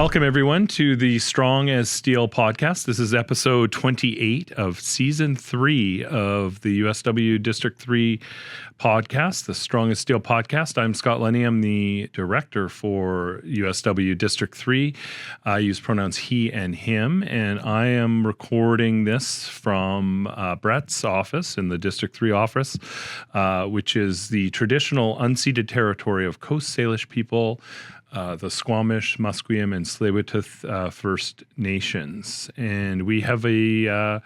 Welcome, everyone, to the Strong as Steel podcast. This is episode 28 of season 3 of the USW District 3 podcast, the Strong as Steel podcast. I'm Scott Lunny. I'm the director for USW District 3. I use pronouns he and him, and I am recording this from Brett's office in the District 3 office, which is the traditional unceded territory of Coast Salish people, the Squamish, Musqueam, and Tsleil-Waututh First Nations. And we have a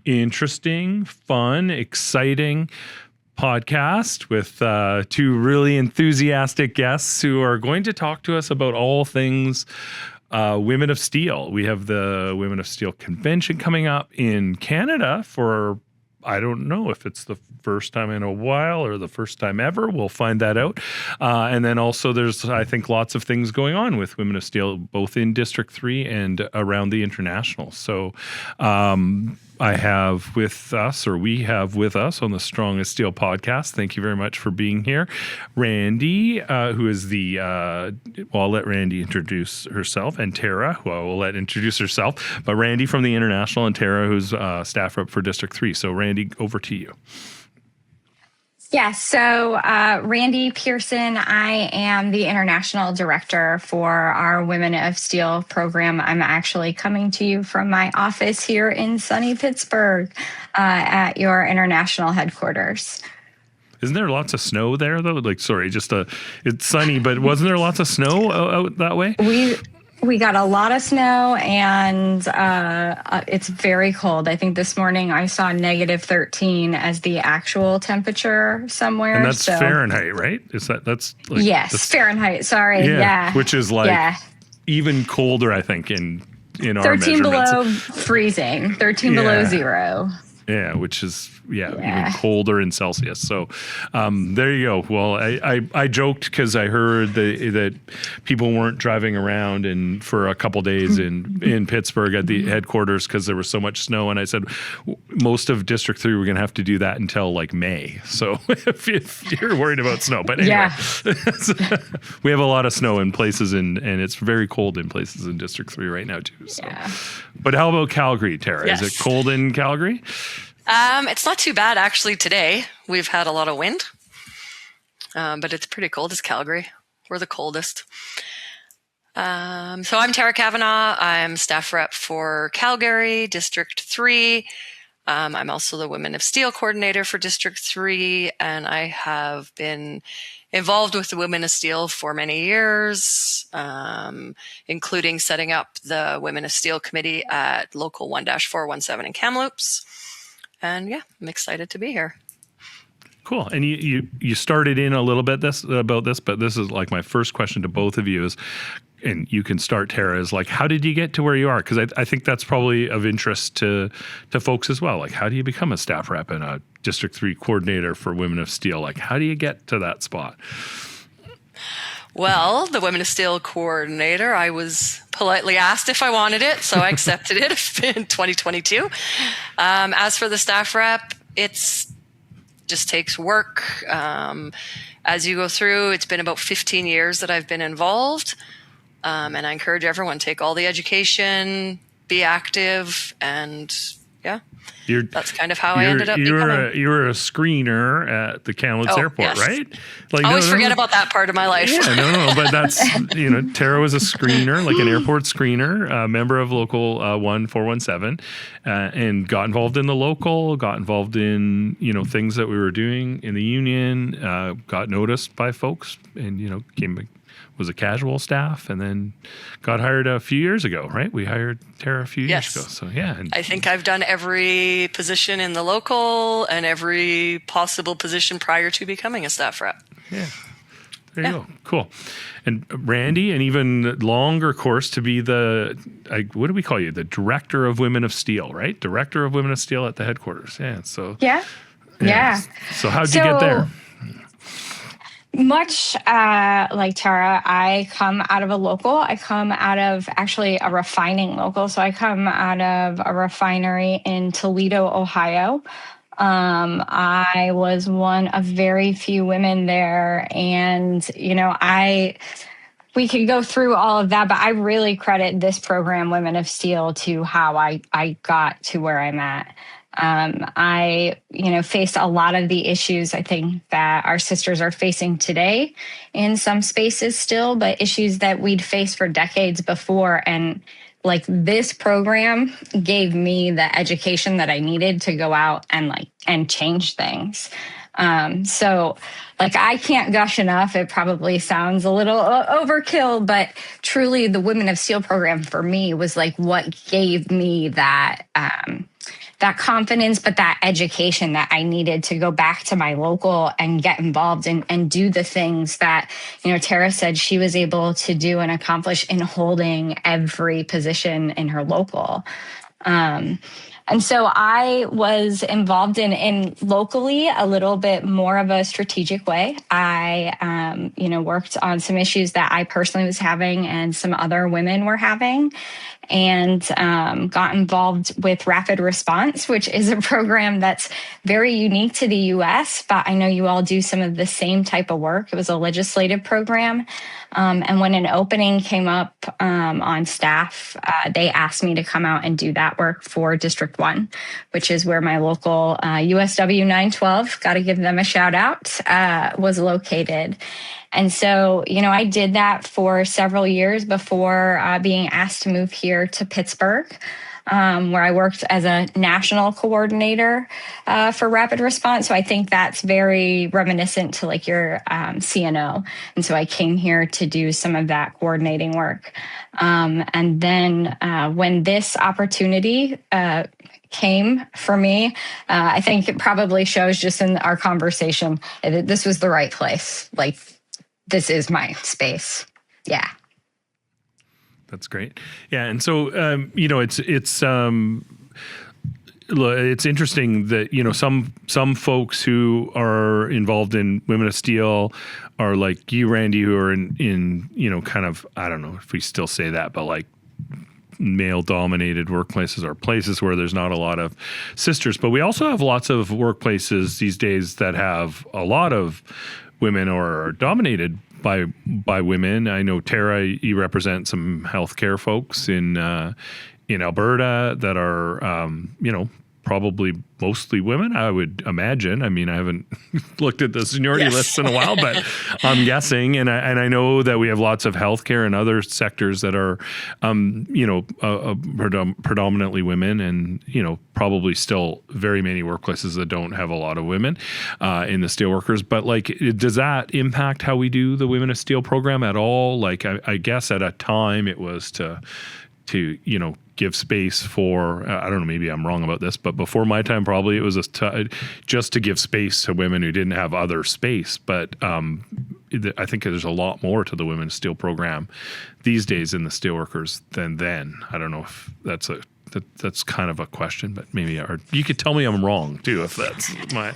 interesting, fun, exciting podcast with two really enthusiastic guests who are going to talk to us about all things Women of Steel. We have the Women of Steel convention coming up in Canada for, I don't know if it's the first time in a while or the first time ever. We'll find that out. And then also there's, I think, lots of things going on with Women of Steel, both in District 3 and around the international. So I have with us, or we have with us on the Strong as Steel podcast, thank you very much for being here, Randie, who is the, well, I'll let Randie introduce herself, and Tara, who I will let introduce herself, but Randie from the international, and Tara, who's staff rep for District 3. So Randie, over to you. Yeah, so Randie Pearson, I am the international director for our Women of Steel program. I'm actually coming to you from my office here in sunny Pittsburgh at your international headquarters. Isn't there lots of snow there, though? Like, sorry, it's sunny, but wasn't there lots of snow out that way? We got a lot of snow, and it's very cold. I think this morning I saw -13 as the actual temperature somewhere. And that's Fahrenheit, right? That's like, yes, that's Fahrenheit. Sorry, yeah. Which is like even colder, I think, in our 13 measurements. below freezing, 13 below zero. Yeah, which is even colder in Celsius. So there you go. Well, I joked because I heard that people weren't driving around and for a couple days in Pittsburgh at the headquarters because there was so much snow. And I said most of District 3 we're going to have to do that until like May. So if you're worried about snow, but anyway, we have a lot of snow in places and it's very cold in places in District 3 right now too. So. Yeah. But how about Calgary, Tara? Yes. Is it cold in Calgary? It's not too bad actually today. We've had a lot of wind, but it's pretty cold. It's Calgary. We're the coldest. So I'm Tara Cavanagh. I'm staff rep for Calgary, District 3. I'm also the Women of Steel coordinator for District 3, and I have been involved with the Women of Steel for many years, including setting up the Women of Steel committee at Local 1-417 in Kamloops. And yeah, I'm excited to be here. Cool. And you started in a little bit about this, but this is like my first question to both of you is, and you can start, Tara, is like, how did you get to where you are? Because I think that's probably of interest to folks as well. Like, how do you become a staff rep and a District 3 coordinator for Women of Steel? Like, how do you get to that spot? Well, the Women of Steel coordinator, I was politely asked if I wanted it, so I accepted it in 2022. As for the staff rep, it's just takes work. As you go through, it's been about 15 years that I've been involved, and I encourage everyone, take all the education, be active, and that's kind of how I ended up becoming. You were a screener at the Kamloops Airport, right? Like, I always forget about that part of my life. Yeah, but that's, Tara was a screener, like an airport screener, a member of Local 1-417, and got involved in the local, got involved in, things that we were doing in the union, got noticed by folks and, was a casual staff and then got hired a few years ago, right? We hired Tara a few years ago. So yeah. I think I've done every position in the local and every possible position prior to becoming a staff rep. Yeah. There you go. Cool. And Randie, an even longer course to be what do we call you? The Director of Women of Steel, right? Director of Women of Steel at the headquarters. Yeah. So Yeah. So how'd you get there? Much like Tara, I come out of a local. I come out of actually a refining local. So I come out of a refinery in Toledo, Ohio. I was one of very few women there. And, we could go through all of that, but I really credit this program, Women of Steel, to how I got to where I'm at. I, faced a lot of the issues I think that our sisters are facing today in some spaces still, but issues that we'd faced for decades before. And like this program gave me the education that I needed to go out and change things. So like I can't gush enough. It probably sounds a little overkill, but truly the Women of Steel program for me was like what gave me that confidence, but that education that I needed to go back to my local and get involved and do the things that, Tara said she was able to do and accomplish in holding every position in her local. And so I was involved in locally a little bit more of a strategic way. I, worked on some issues that I personally was having and some other women were having, and got involved with Rapid Response, which is a program that's very unique to the U.S., but I know you all do some of the same type of work. It was a legislative program. And when an opening came up on staff, they asked me to come out and do that work for District 1, which is where my local USW 912, got to give them a shout out, was located. And so, I did that for several years before being asked to move here to Pittsburgh, where I worked as a national coordinator for Rapid Response. So I think that's very reminiscent to like your CNO. And so I came here to do some of that coordinating work. And then when this opportunity came for me, I think it probably shows just in our conversation that this was the right place. Like, this is my space. Yeah. That's great. Yeah. And so, it's interesting that, some folks who are involved in Women of Steel are like you, Randie, who are in kind of, I don't know if we still say that, but like male dominated workplaces or places where there's not a lot of sisters. But we also have lots of workplaces these days that have a lot of women or are dominated by women. I know, Tara, you represent some healthcare folks in Alberta that are, probably mostly women, I would imagine. I mean, I haven't looked at the seniority lists in a while, but I'm guessing. And I know that we have lots of healthcare and other sectors that are, predominantly women, and, probably still very many workplaces that don't have a lot of women in the steelworkers. But like, does that impact how we do the Women of Steel program at all? Like, I guess at a time it was to give space for, I don't know, maybe I'm wrong about this, but before my time, probably it was just to give space to women who didn't have other space. But I think there's a lot more to the Women of Steel program these days in the steelworkers than then. I don't know if that's kind of a question, but maybe you could tell me I'm wrong too, if that's my...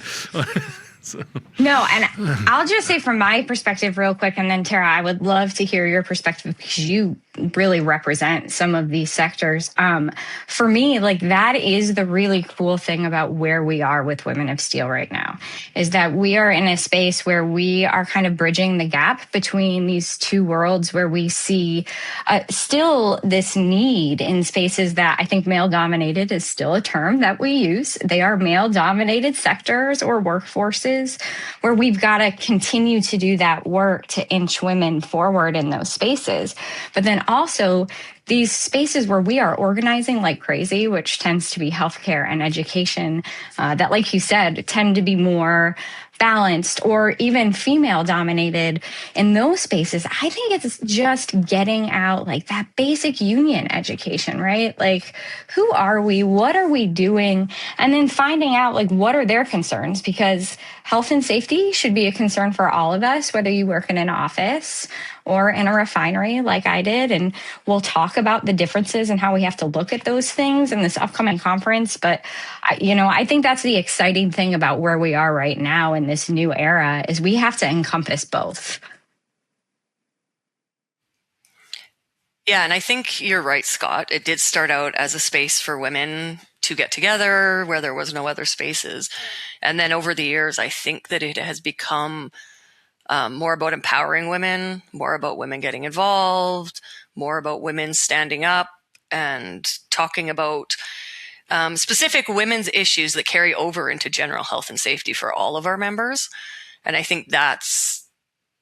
So. No, and I'll just say from my perspective real quick, and then Tara, I would love to hear your perspective because you really represent some of these sectors. For me, like that is the really cool thing about where we are with Women of Steel right now, is that we are in a space where we are kind of bridging the gap between these two worlds, where we see still this need in spaces that I think male dominated is still a term that we use. They are male dominated sectors or workforces where we've got to continue to do that work to inch women forward in those spaces. But then also these spaces where we are organizing like crazy, which tends to be healthcare and education, that, like you said, tend to be more balanced or even female dominated in those spaces. I think it's just getting out like that basic union education, right? Like, who are we? What are we doing? And then finding out like what are their concerns, because health and safety should be a concern for all of us, whether you work in an office or in a refinery like I did. And we'll talk about the differences and how we have to look at those things in this upcoming conference. But, I think that's the exciting thing about where we are right now in this new era, is we have to encompass both. Yeah, and I think you're right, Scott. It did start out as a space for women to get together where there was no other spaces. And then over the years, I think that it has become more about empowering women, more about women getting involved, more about women standing up and talking about specific women's issues that carry over into general health and safety for all of our members. And I think that's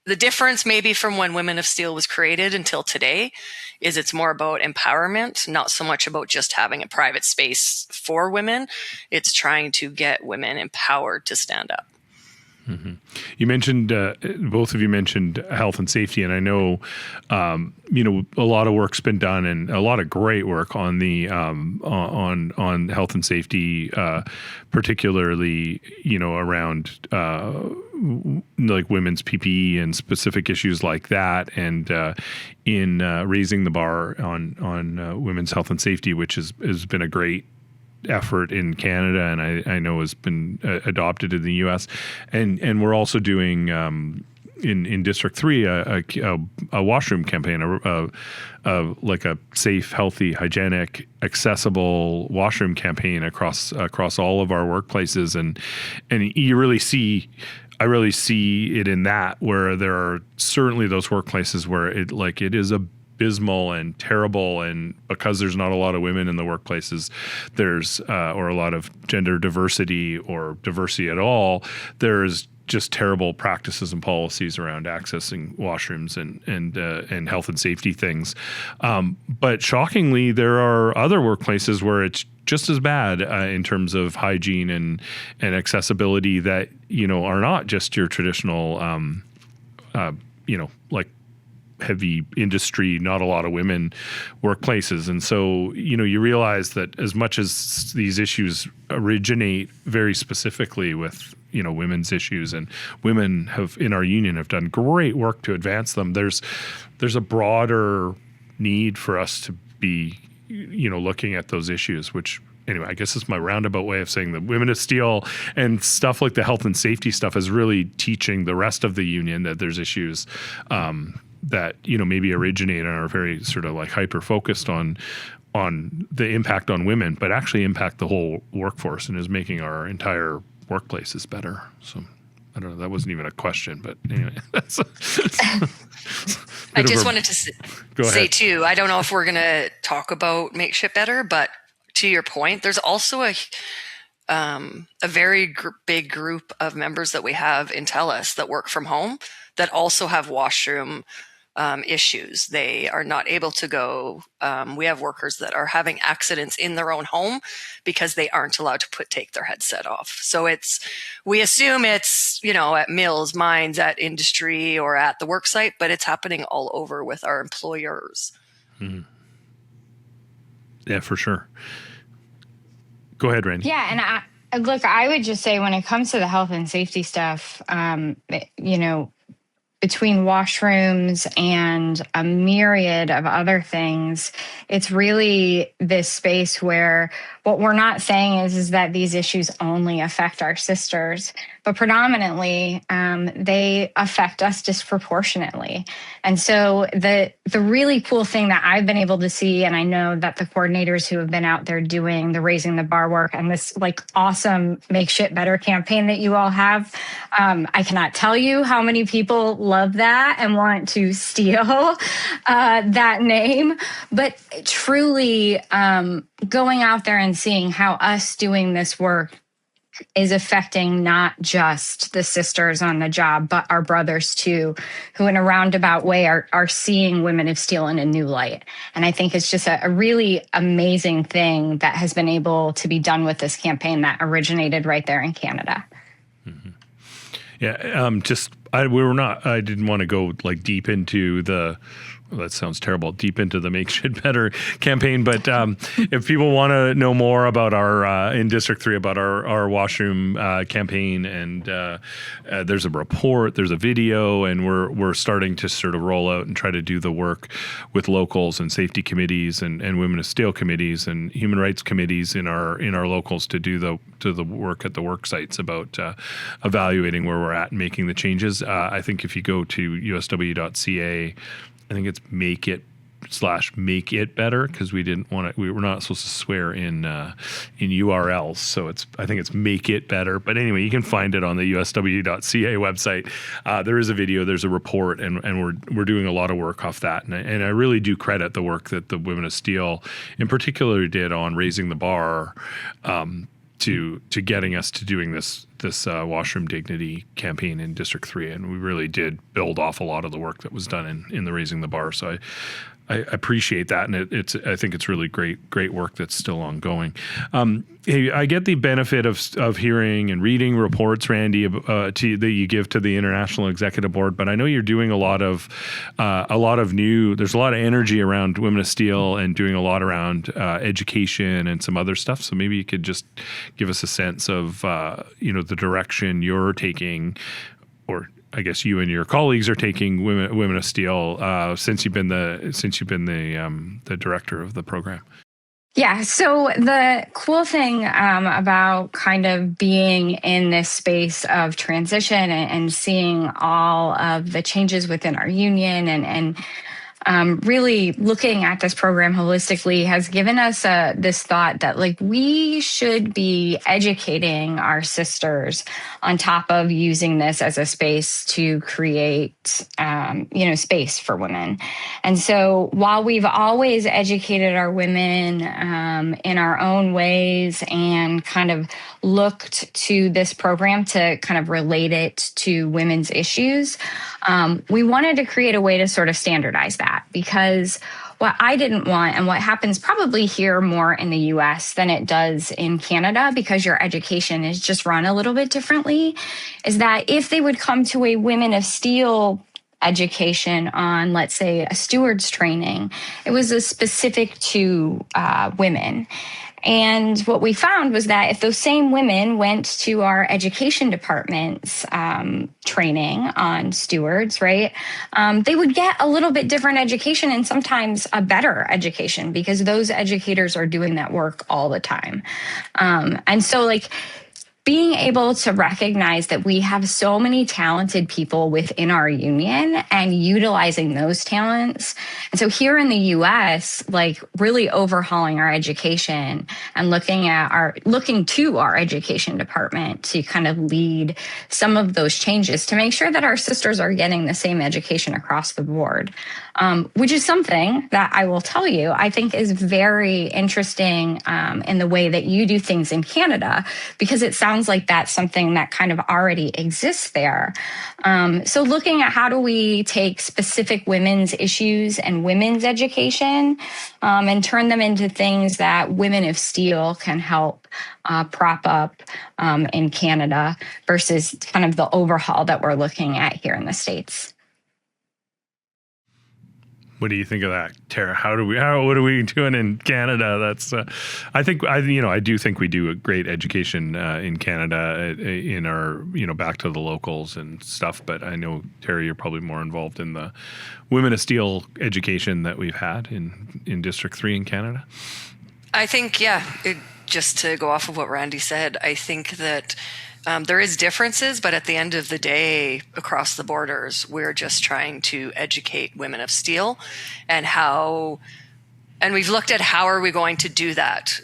the difference maybe from when Women of Steel was created until today, is it's more about empowerment, not so much about just having a private space for women. It's trying to get women empowered to stand up. Mm-hmm. You mentioned, both of you mentioned health and safety, and I know, a lot of work's been done, and a lot of great work on the on health and safety, particularly around like women's PPE and specific issues like that, and in raising the bar on women's health and safety, which has been a great effort in Canada, and I know has been adopted in the US, and we're also doing in District 3 a washroom campaign, like a safe, healthy, hygienic, accessible washroom campaign across all of our workplaces, and you really see. I really see it in that, where there are certainly those workplaces where it is abysmal and terrible, and because there's not a lot of women in the workplaces, there's or a lot of gender diversity or diversity at all, there's just terrible practices and policies around accessing washrooms and health and safety things. But shockingly, there are other workplaces where it's just as bad in terms of hygiene and accessibility that are not just your traditional like heavy industry, not a lot of women workplaces. And so, you realize that as much as these issues originate very specifically with, women's issues, and women in our union have done great work to advance them, there's a broader need for us to be, looking at those issues, which anyway, I guess it's my roundabout way of saying that Women of Steel and stuff like the health and safety stuff is really teaching the rest of the union that there's issues that maybe originate and are very sort of like hyper focused on the impact on women, but actually impact the whole workforce and is making our entire workplaces better. So I don't know. That wasn't even a question, but anyway. I just wanted to say too, I don't know if we're going to talk about Make Shit Better, but to your point, there's also a very big group of members that we have in TELUS that work from home that also have washroom issues. They are not able to go. We have workers that are having accidents in their own home because they aren't allowed to take their headset off. So we assume it's, at mills, mines, at industry, or at the work site, but it's happening all over with our employers. Mm-hmm. Yeah, for sure. Go ahead, Randie. Yeah, and I would just say when it comes to the health and safety stuff, between washrooms and a myriad of other things, it's really this space where what we're not saying is that these issues only affect our sisters, but predominantly they affect us disproportionately. And so the really cool thing that I've been able to see, and I know that the coordinators who have been out there doing the Raising the Bar work and this awesome Make Shit Better campaign that you all have, I cannot tell you how many people love that and want to steal that name, but truly going out there and seeing how us doing this work is affecting not just the sisters on the job, but our brothers too, who in a roundabout way are seeing Women of Steel in a new light. And I think it's just a really amazing thing that has been able to be done with this campaign that originated right there in Canada. Mm-hmm. Yeah, I didn't want to go deep into that sounds terrible, deep into the Make Shit Better campaign. But if people want to know more about in District 3, about our washroom campaign, and there's a report, there's a video, and we're starting to sort of roll out and try to do the work with locals and safety committees and Women of Steel committees and human rights committees in our locals to do the work at the work sites about evaluating where we're at and making the changes. I think if you go to usw.ca, I think it's / make it better, because we were not supposed to swear in URLs. So I think it's make it better. But anyway, you can find it on the USW.ca website. There is a video, there's a report, and we're doing a lot of work off that. And I really do credit the work that the Women of Steel in particular did on raising the bar to getting us to doing this washroom dignity campaign in District 3. And we really did build off a lot of the work that was done in the raising the bar. So I appreciate that, and I think it's really great work that's still ongoing. Hey, I get the benefit of hearing and reading reports, Randie, that you give to the International Executive Board, but I know you're doing a lot of there's a lot of energy around Women of Steel and doing a lot around education and some other stuff. So maybe you could just give us a sense of the direction you're taking, or I guess you and your colleagues are taking Women of Steel since you've been the director of the program. Yeah. So the cool thing about kind of being in this space of transition and seeing all of the changes within our union and really looking at this program holistically has given us this thought that we should be educating our sisters on top of using this as a space to create, space for women. And so while we've always educated our women in our own ways and kind of looked to this program to kind of relate it to women's issues, we wanted to create a way to sort of standardize that, because what I didn't want, and what happens probably here more in the US than it does in Canada, because your education is just run a little bit differently, is that if they would come to a Women of Steel education on, let's say, a steward's training, it was specific to women. And what we found was that if those same women went to our education department's training on stewards, right, they would get a little bit different education, and sometimes a better education, because those educators are doing that work all the time. And so being able to recognize that we have so many talented people within our union and utilizing those talents. And so here in the US, really overhauling our education and looking to our education department to kind of lead some of those changes to make sure that our sisters are getting the same education across the board. Which is something that I will tell you, I think is very interesting in the way that you do things in Canada, because it sounds like that's something that kind of already exists there. So looking at how do we take specific women's issues and women's education and turn them into things that Women of Steel can help prop up in Canada versus kind of the overhaul that we're looking at here in the States. What do you think of that, Tara? What are we doing in Canada? That's, I do think we do a great education in Canada in our, back to the locals and stuff. But I know, Tara, you're probably more involved in the Women of Steel education that we've had in District 3 in Canada. I think, just to go off of what Randie said, I think that there is differences, but at the end of the day, across the borders, we're just trying to educate Women of Steel and we've looked at how are we going to do that.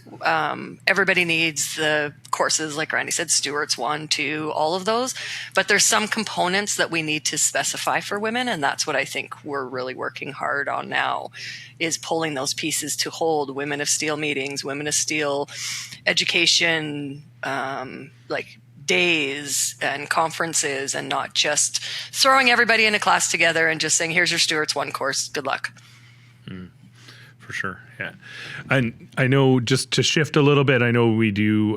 Everybody needs the courses, like Randie said, Stewards 1, 2, all of those, but there's some components that we need to specify for women, and that's what I think we're really working hard on now, is pulling those pieces to hold Women of Steel meetings, Women of Steel education, days and conferences, and not just throwing everybody in a class together and just saying, here's your Stewards 1 course, good luck. For sure, yeah. And I know, just to shift a little bit, I know we do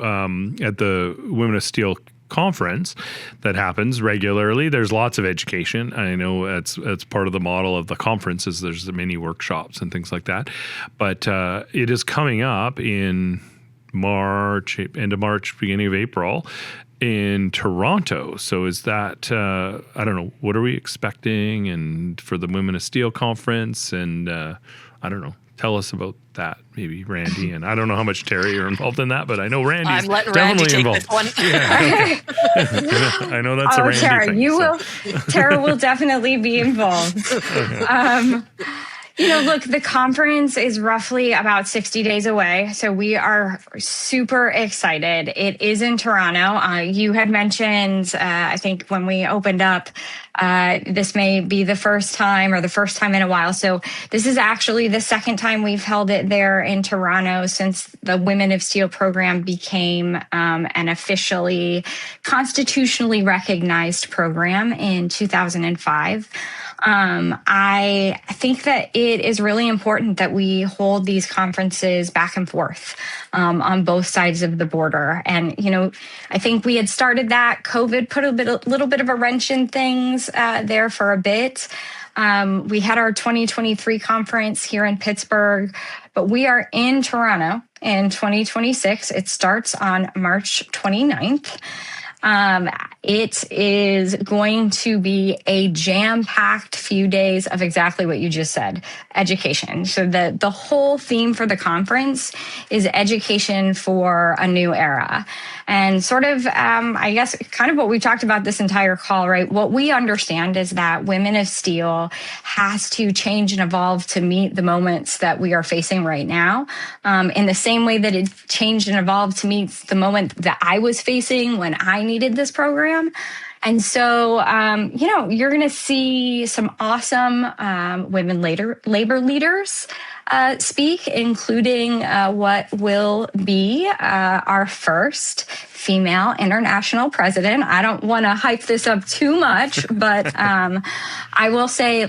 at the Women of Steel conference that happens regularly. There's lots of education. I know that's part of the model of the conference, is there's the mini workshops and things like that. But it is coming up in March, end of March, beginning of April, in Toronto. So is that, I don't know, what are we expecting and for the Women of Steel conference? And I don't know, tell us about that, maybe, Randie. And I don't know how much, Terry, you're involved in that, but I know Randie's definitely involved. This one. Yeah, okay. I know that's a Randie thing. Tara will definitely be involved. Look, the conference is roughly about 60 days away. So we are super excited. It is in Toronto. You had mentioned, I think when we opened up, this may be the first time or the first time in a while. So this is actually the second time we've held it there in Toronto since the Women of Steel program became an officially constitutionally recognized program in 2005. I think that it is really important that we hold these conferences back and forth on both sides of the border. And, I think we had started that. COVID put a little bit of a wrench in things there for a bit. We had our 2023 conference here in Pittsburgh, but we are in Toronto in 2026. It starts on March 29th. It is going to be a jam-packed few days of exactly what you just said, education. So the whole theme for the conference is education for a new era. And sort of, I guess, kind of what we talked about this entire call, right? What we understand is that Women of Steel has to change and evolve to meet the moments that we are facing right now, in the same way that it changed and evolved to meet the moment that I was facing when I needed this program. And so, you're going to see some awesome women labor leaders speak, including what will be our first female international president. I don't want to hype this up too much, but I will say,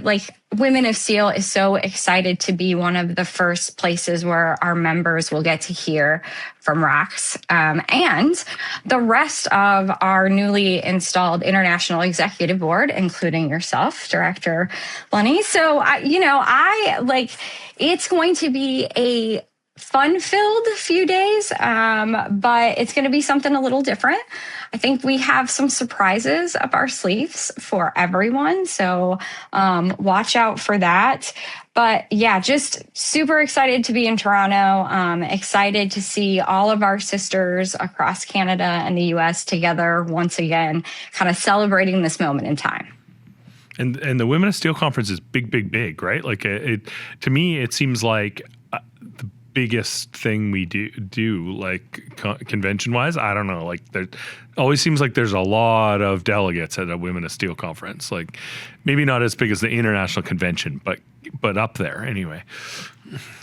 Women of Steel is so excited to be one of the first places where our members will get to hear from ROX and the rest of our newly installed International Executive Board, including yourself, Director Lunny. So, it's going to be a fun-filled few days, but it's going to be something a little different. I think we have some surprises up our sleeves for everyone, so watch out for that. But yeah, just super excited to be in Toronto. Excited to see all of our sisters across Canada and the US together once again, kind of celebrating this moment in time. And the Women of Steel conference is big, right? To me, it seems like the biggest thing we do convention wise. I don't know. There always seems like there's a lot of delegates at a Women of Steel conference. Maybe not as big as the international convention, but up there anyway.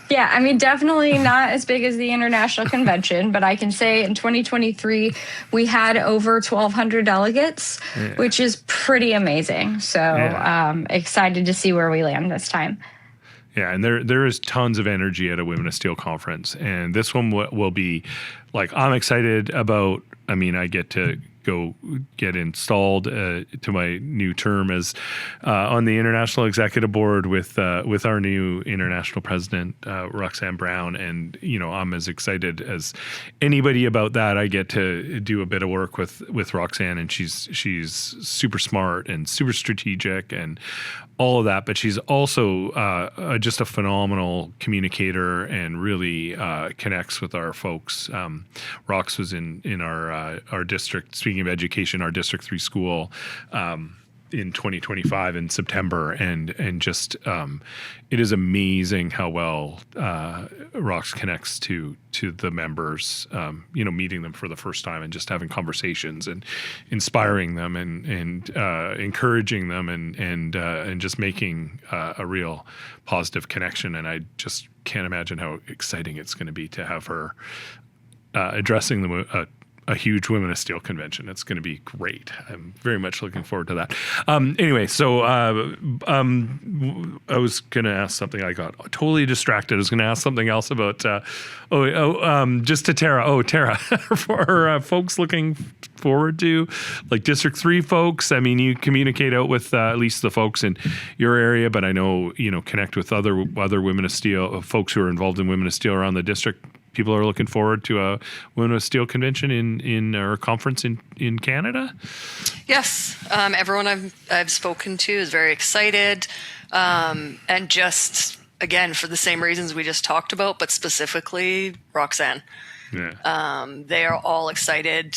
Yeah, I mean, definitely not as big as the international convention, but I can say in 2023, we had over 1,200 delegates, which is pretty amazing. So excited to see where we land this time. Yeah, and there is tons of energy at a Women of Steel conference. And this one will be, I'm excited about, I get to go get installed to my new term as on the International Executive Board with our new international president, Roxanne Brown. And, I'm as excited as anybody about that. I get to do a bit of work with Roxanne, and she's super smart and super strategic and all of that, but she's also just a phenomenal communicator and really connects with our folks. Rox was in our district, speaking of education, our District 3 school in 2025 in September, and just it is amazing how well Rox connects to the members, meeting them for the first time and just having conversations and inspiring them and encouraging them and just making a real positive connection. And I just can't imagine how exciting it's going to be to have her addressing a huge Women of Steel convention. It's going to be great. I'm very much looking forward to that. Anyway, so I was going to ask something. I got totally distracted. I was going to ask something else about, just to Tara. Oh, Tara, for folks looking forward to, District 3 folks, you communicate out with at least the folks in your area, but I know, connect with other Women of Steel, folks who are involved in Women of Steel around the district. People are looking forward to a Women of Steel convention in our conference in Canada. Yes, everyone I've spoken to is very excited, and just again for the same reasons we just talked about, but specifically Roxanne. Yeah. They are all excited.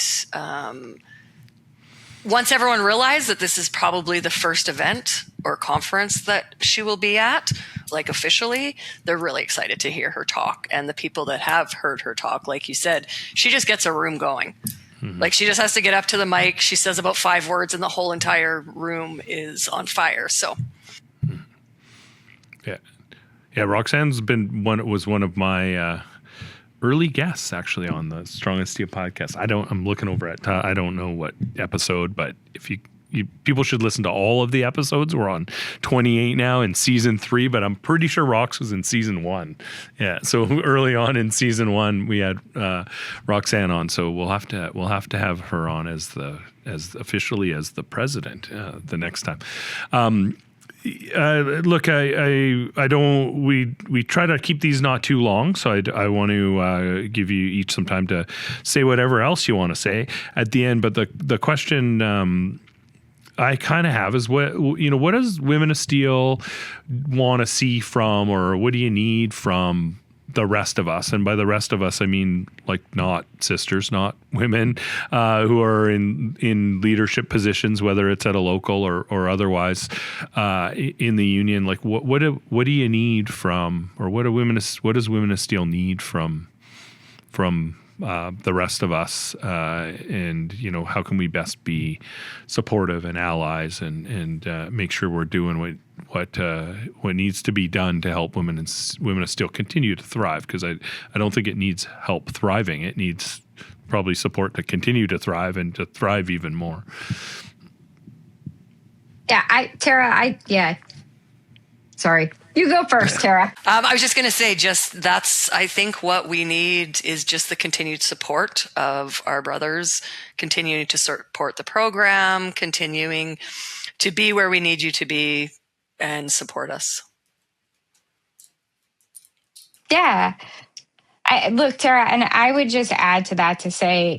once everyone realized that this is probably the first event or conference that she will be at, like officially, they're really excited to hear her talk. And the people that have heard her talk, like you said, she just gets a room going. Like she just has to get up to the mic. She says about 5 words and the whole entire room is on fire. So. Yeah. Roxanne's been was one of my early guests actually on the Strong as Steel podcast. I'm looking over at, I don't know what episode, but if people should listen to all of the episodes. We're on 28 now in season 3, but I'm pretty sure Rox was in season 1. Yeah. So early on in season 1, we had Roxanne on. So we'll have to have her on as officially as the president the next time. Look, I don't. We try to keep these not too long, so I want to give you each some time to say whatever else you want to say at the end. But the question I kind of have is what does Women of Steel want to see from, or what do you need from the rest of us? And by the rest of us, I mean like not sisters, not women who are in leadership positions, whether it's at a local or otherwise in the union. Like what do you need from, or what does Women of Steel need from the rest of us, and how can we best be supportive and allies and make sure we're doing what needs to be done to help women of Steel continue to thrive? Because I don't think it needs help thriving. It needs probably support to continue to thrive and to thrive even more. Yeah, Tara, sorry. You go first, Tara. I was just going to say, I think what we need is just the continued support of our brothers, continuing to support the program, continuing to be where we need you to be and support us. Yeah. Look, Tara, and I would just add to that to say,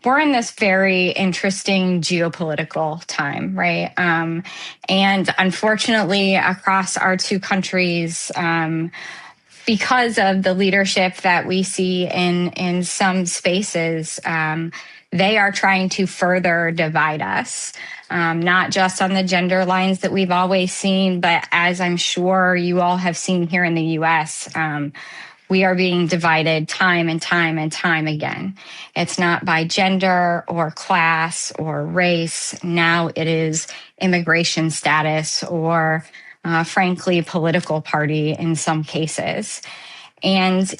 we're in this very interesting geopolitical time, right? And unfortunately, across our two countries, because of the leadership that we see in some spaces, they are trying to further divide us, not just on the gender lines that we've always seen, but as I'm sure you all have seen here in the U.S., we are being divided time and time and time again. It's not by gender or class or race. Now it is immigration status or, frankly, political party in some cases. And,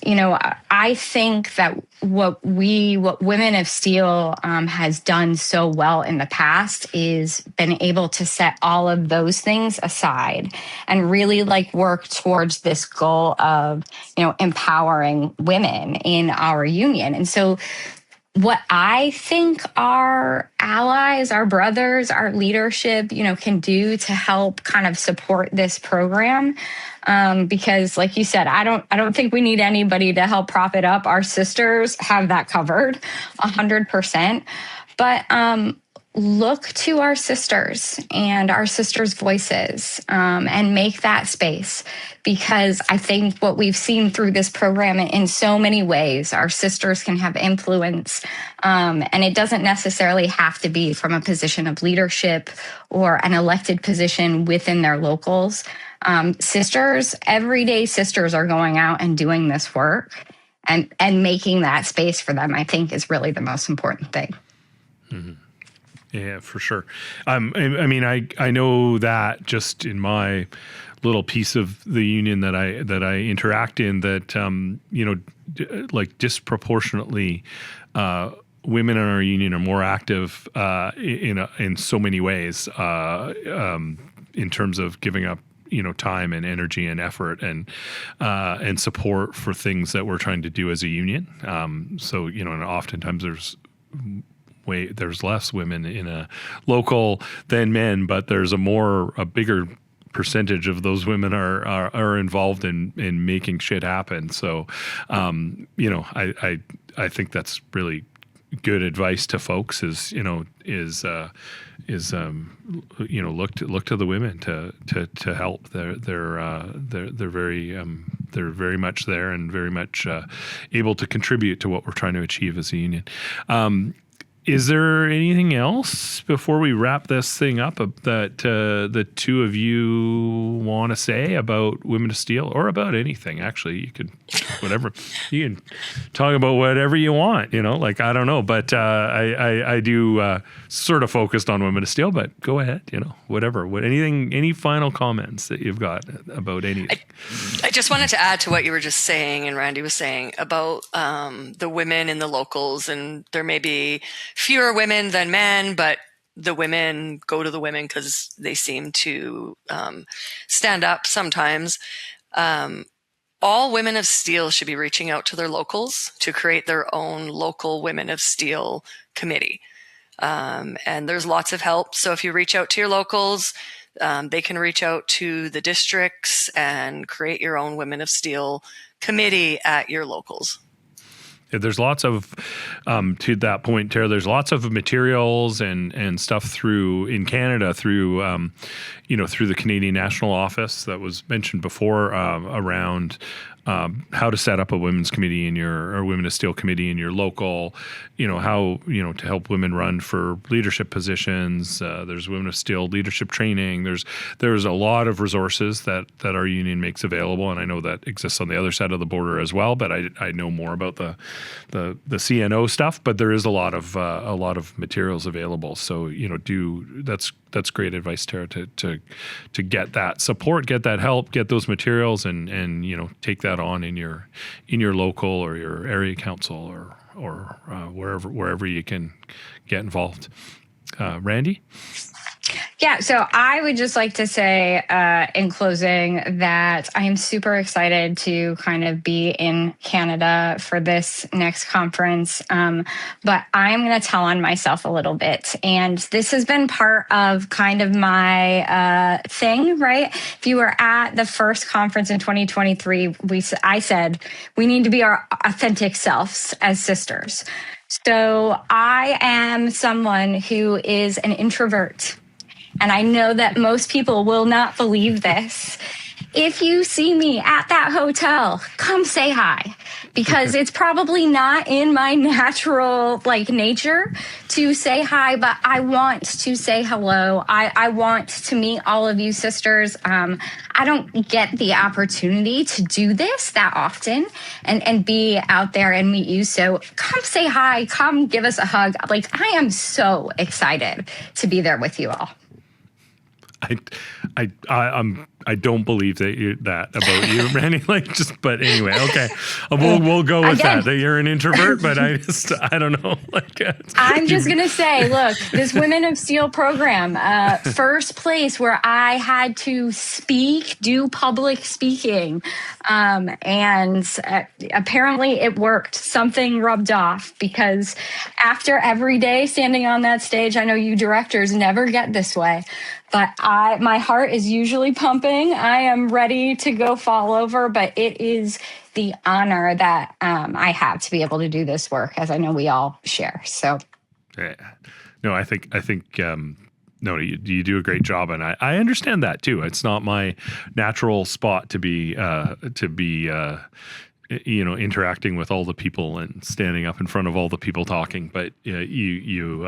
I think that what Women of Steel has done so well in the past is been able to set all of those things aside and really work towards this goal of, empowering women in our union. And so what I think our allies, our brothers, our leadership, can do to help kind of support this program. Because like you said, I don't think we need anybody to help prop it up. Our sisters have that covered 100%. But look to our sisters and our sisters' voices and make that space. Because I think what we've seen through this program in so many ways, our sisters can have influence. And it doesn't necessarily have to be from a position of leadership or an elected position within their locals. Sisters, everyday sisters are going out and doing this work and making that space for them, I think, is really the most important thing. Mm-hmm. Yeah, for sure. I mean, I know that just in my little piece of the union that I interact in, that disproportionately women in our union are more active in so many ways in terms of giving up time and energy and effort and support for things that we're trying to do as a union. So and oftentimes there's less women in a local than men, but there's a bigger percentage of those women are involved in making shit happen. So, I think that's really good advice to folks is look to the women to help. They're very much there and very much able to contribute to what we're trying to achieve as a union. Is there anything else before we wrap this thing up that the two of you want to say about Women of Steel, or about anything? Actually, you could, whatever, you can talk about whatever you want, like, I don't know, but I do sort of focused on Women of Steel, but go ahead, whatever, any final comments that you've got about anything? I just wanted to add to what you were just saying and Randie was saying about the women in the locals, and there may be fewer women than men, but the women go to the women because they seem to stand up sometimes. All Women of Steel should be reaching out to their locals to create their own local Women of Steel committee. And there's lots of help. So if you reach out to your locals, they can reach out to the districts and create your own Women of Steel committee at your locals. There's lots of, to that point, Tara, there's lots of materials and stuff in Canada through the Canadian National Office that was mentioned before, around how to set up a women's committee or Women of Steel committee in your local, how, to help women run for leadership positions. There's Women of Steel leadership training. There's a lot of resources that our union makes available. And I know that exists on the other side of the border as well, but I know more about the CNO stuff, but there is a lot of materials available. So, that's great advice, Tara, to get that support, get that help, get those materials, and take that on in your local or your area council or wherever you can get involved. Randie? Yeah, so I would just like to say in closing that I am super excited to kind of be in Canada for this next conference, but I'm going to tell on myself a little bit. And this has been part of kind of my thing, right? If you were at the first conference in 2023, I said we need to be our authentic selves as sisters. So I am someone who is an introvert. And I know that most people will not believe this. If you see me at that hotel, come say hi, because it's probably not in my natural nature to say hi, but I want to say hello. I want to meet all of you sisters. I don't get the opportunity to do this that often and be out there and meet you. So come say hi, come give us a hug. I am so excited to be there with you all. I don't believe that about you, Randie. But anyway, okay, we'll go with that you're an introvert. But I don't know. I'm just gonna say, look, this Women of Steel program, first place where I had to do public speaking, and apparently it worked. Something rubbed off, because after every day standing on that stage, I know you directors never get this way. But my heart is usually pumping. I am ready to go fall over, but it is the honor that I have to be able to do this work, as I know we all share. So, no, I think no, you do a great job, and I understand that too. It's not my natural spot to be interacting with all the people and standing up in front of all the people talking. But you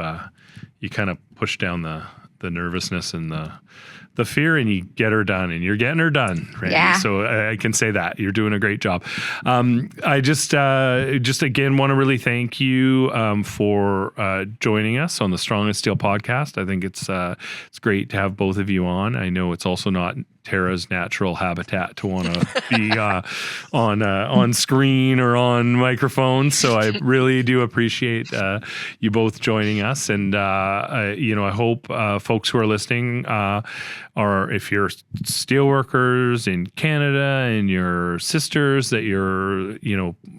kind of push down the nervousness and the fear, and you get her done, and you're getting her done, Randie. Yeah. So I can say that you're doing a great job. I just again want to really thank you for joining us on the Strong as Steel podcast. I think it's great to have both of you on. I know it's also not Tara's natural habitat to want to be on screen or on microphone. So I really do appreciate you both joining us. And, I hope folks who are listening are, if you're steelworkers in Canada and your sisters, that you're,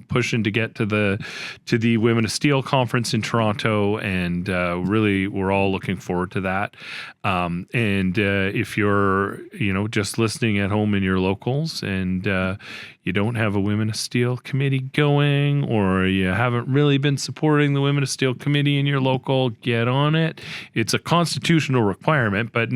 pushing to get to the Women of Steel conference in Toronto. And really, we're all looking forward to that. And if you're, just listening at home in your locals and you don't have a Women of Steel committee going, or you haven't really been supporting the Women of Steel committee in your local, get on it. It's a constitutional requirement, but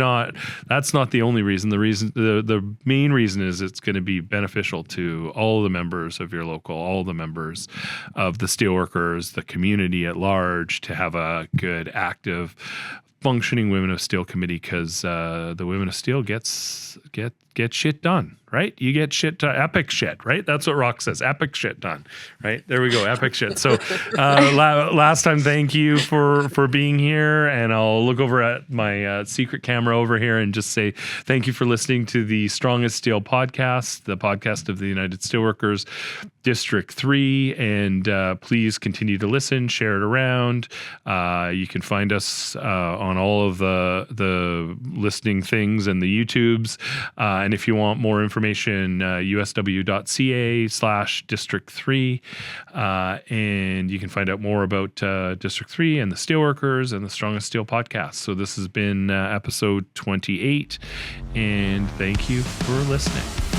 that's not the only reason. The main reason is it's going to be beneficial to all the members of your local, all the members of the steelworkers, the community at large, to have a good, active, functioning Women of Steel committee, because the Women of Steel get shit done, right? You get shit done, epic shit, right? That's what Rock says, epic shit done, right? There we go, epic shit. So last time, thank you for being here, and I'll look over at my secret camera over here and just say thank you for listening to the Strongest Steel podcast, the podcast of the United Steelworkers District 3, and please continue to listen, share it around. You can find us on all of the listening things and the YouTubes. And if you want more information, usw.ca/District3. And you can find out more about District 3 and the Steelworkers and the Strongest Steel podcast. So this has been episode 28, and thank you for listening.